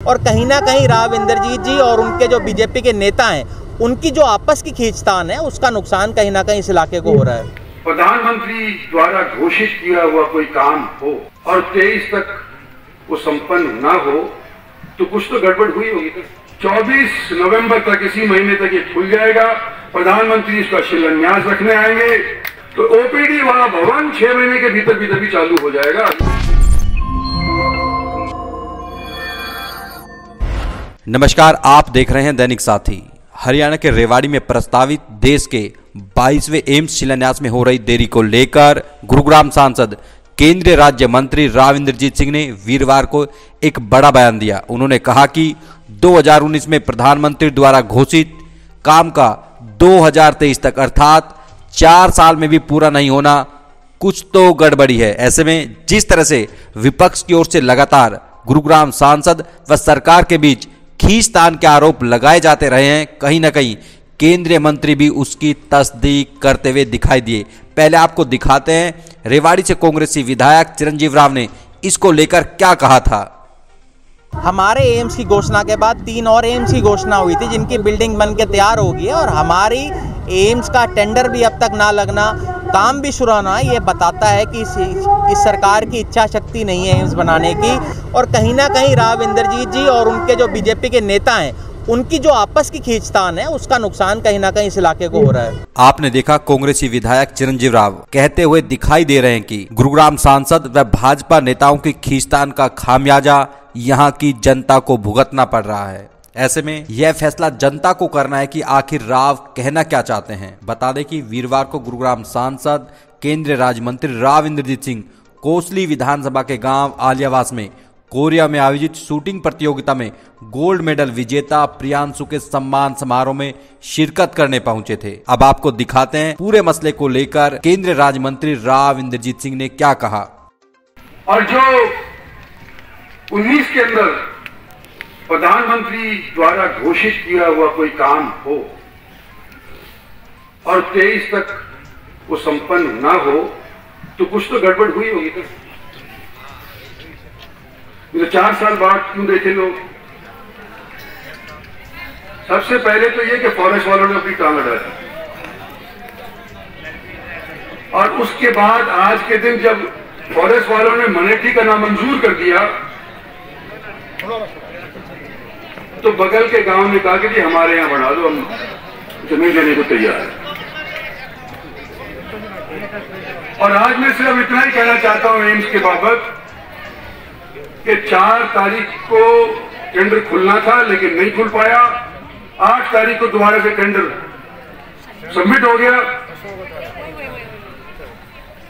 और कहीं ना कहीं राव इंद्रजीत जी और उनके जो बीजेपी के नेता हैं, उनकी जो आपस की खींचतान है, उसका नुकसान कहीं ना कहीं इस इलाके को हो रहा है। प्रधानमंत्री द्वारा घोषित किया हुआ कोई काम हो और 23 तक वो संपन्न ना हो तो कुछ तो गड़बड़ हुई होगी। 24 नवंबर तक, इसी महीने तक ये खुल जाएगा। प्रधानमंत्री इसका शिलान्यास रखने आएंगे तो ओपीडी वाला भवन 6 महीने के भीतर भीतर भी चालू हो जाएगा। नमस्कार, आप देख रहे हैं दैनिक साथी। हरियाणा के रेवाड़ी में प्रस्तावित देश के 22वें एम्स शिलान्यास में हो रही देरी को लेकर गुरुग्राम सांसद केंद्रीय राज्य मंत्री राव इंद्रजीत सिंह ने वीरवार को एक बड़ा बयान दिया। उन्होंने कहा कि 2019 में प्रधानमंत्री द्वारा घोषित काम का 2023 तक अर्थात 4 साल में भी पूरा नहीं होना कुछ तो गड़बड़ी है। ऐसे में जिस तरह से विपक्ष की ओर से लगातार गुरुग्राम सांसद व सरकार के बीच खींचतान के आरोप लगाए जाते रहे हैं, कहीं ना कहीं केंद्रीय मंत्री भी उसकी तस्दीक करते हुए दिखाई दिए। पहले आपको दिखाते हैं रेवाड़ी से कांग्रेसी विधायक चिरंजीव राव ने इसको लेकर क्या कहा था। हमारे एम्स की घोषणा के बाद 3 और एम्स की घोषणा हुई थी, जिनकी बिल्डिंग बन के तैयार हो गई है और हमारी एम्स का टेंडर भी अब तक ना लगना, काम भी शुरू होना, ये बताता है कि इस सरकार की इच्छा शक्ति नहीं है एम्स बनाने की। और कहीं ना कहीं राव इंद्रजीत जी और उनके जो बीजेपी के नेता हैं, उनकी जो आपस की खींचतान है, उसका नुकसान कहीं ना कहीं इस इलाके को हो रहा है। आपने देखा कांग्रेसी विधायक चिरंजीव राव कहते हुए दिखाई दे रहे हैं कि गुरुग्राम सांसद व भाजपा नेताओं की खींचतान का खामियाजा यहाँ की जनता को भुगतना पड़ रहा है। ऐसे में यह फैसला जनता को करना है कि आखिर राव कहना क्या चाहते हैं। बता दें कि वीरवार को गुरुग्राम सांसद केंद्रीय राज्य मंत्री राव इंद्रजीत सिंह कोसली विधानसभा के गांव आलियावास में कोरिया में आयोजित शूटिंग प्रतियोगिता में गोल्ड मेडल विजेता प्रियांशु के सम्मान समारोह में शिरकत करने पहुंचे थे। अब आपको दिखाते हैं पूरे मसले को लेकर केंद्रीय राज्य मंत्री राव इंद्रजीत सिंह ने क्या कहा। और जो 19 के अंदर प्रधानमंत्री द्वारा घोषित किया हुआ कोई काम हो और 23 तक वो संपन्न ना हो तो कुछ तो गड़बड़ हुई होगी। तो 4 साल बाद क्यों देखे लोग? सबसे पहले तो ये कि फॉरेस्ट वालों ने अपनी टांग अड़ा दी, और उसके बाद आज के दिन जब फॉरेस्ट वालों ने मनेठी का नामंजूर कर दिया तो बगल के गांव ने कहा कि जी हमारे यहां बना दो, हम जमीन देने को तैयार है। और आज मैं सिर्फ इतना ही कहना चाहता हूं एम्स के बाबत कि 4 तारीख को टेंडर खुलना था लेकिन नहीं खुल पाया। 8 तारीख को दोबारा से टेंडर सबमिट हो गया।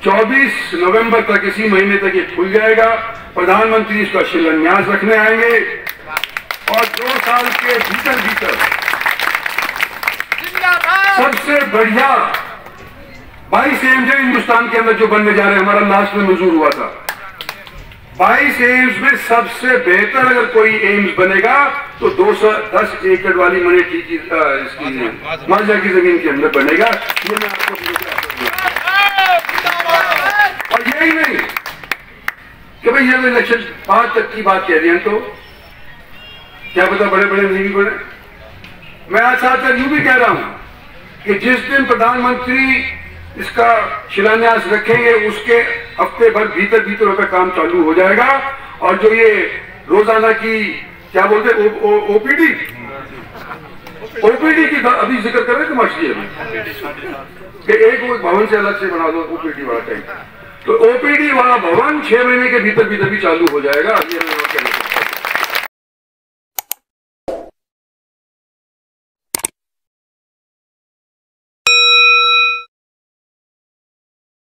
24 नवंबर तक, इसी महीने तक ये खुल जाएगा। प्रधानमंत्री इसका शिलान्यास रखने आएंगे और 2 साल के भीतर भीतर सबसे बढ़िया 22 एम्स है हिंदुस्तान के अंदर जो बनने जा रहे हैं। हमारा लास्ट में मंजूर हुआ था 22 एम्स में सबसे बेहतर अगर कोई एम्स बनेगा तो 210 एकड़ वाली मनेठी की मालजा की जमीन के अंदर बनेगा। ये मैं आपको और यही नहीं कि भाई ये इलेक्शन 5 तक की बात कह रही है, तो क्या पता बड़े बड़े नहीं बने। मैं आज साथ यूं भी कह रहा हूं कि जिस दिन प्रधानमंत्री इसका शिलान्यास रखेंगे उसके हफ्ते भर भीतर भीतर का काम चालू हो जाएगा। और जो ये रोजाना की क्या बोलते ओपीडी की अभी जिक्र कर रहे थे मछली कि एक भवन से अलग से बना दो ओपीडी वाला टाइम, तो ओपीडी वाला भवन 6 महीने के भीतर भीतर भी चालू हो जाएगा।